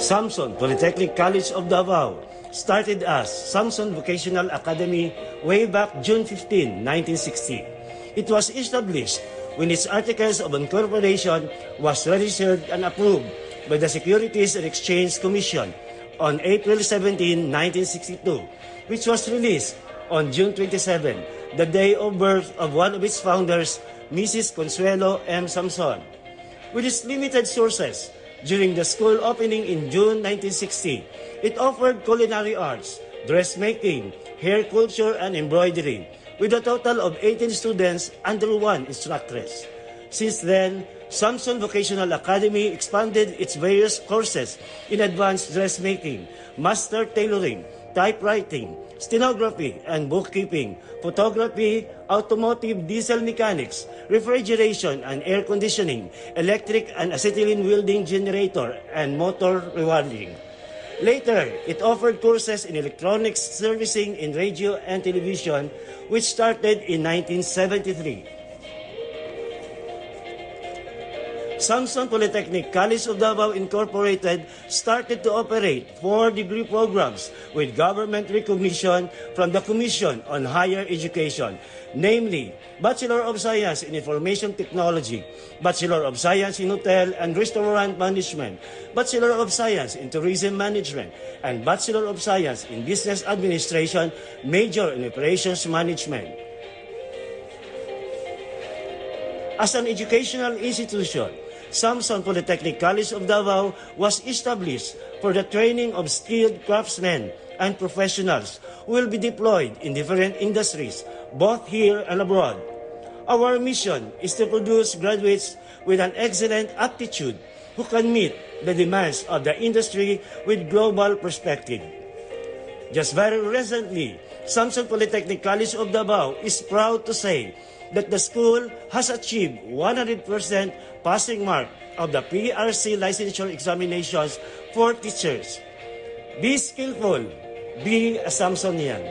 Samson Polytechnic College of Davao started as Samson Vocational Academy way back June 15, 1960. It was established when its Articles of Incorporation was registered and approved by the Securities and Exchange Commission on April 17, 1962, which was released on June 27, the day of birth of one of its founders, Mrs. Consuelo M. Samson. With its limited sources, during the school opening in June 1960, it offered culinary arts, dressmaking, hair culture, and embroidery, with a total of 18 students under one instructress. Since then, Samson Vocational Academy expanded its various courses in advanced dressmaking, master tailoring, typewriting, stenography and bookkeeping, photography, automotive diesel mechanics, refrigeration and air conditioning, electric and acetylene welding generator, and motor rewiring. Later, it offered courses in electronics servicing in radio and television, which started in 1973. Samson Polytechnic College of Davao Incorporated started to operate 4 degree programs with government recognition from the Commission on Higher Education, namely Bachelor of Science in Information Technology, Bachelor of Science in Hotel and Restaurant Management, Bachelor of Science in Tourism Management, and Bachelor of Science in Business Administration, Major in Operations Management. As an educational institution, Samson Polytechnic College of Davao was established for the training of skilled craftsmen and professionals who will be deployed in different industries, both here and abroad. Our mission is to produce graduates with an excellent aptitude who can meet the demands of the industry with global perspective. Just very recently, Samson Polytechnic College of Davao is proud to say that the school has achieved 100% passing mark of the PRC licensure examinations for teachers. Be skillful, be a Samsonian.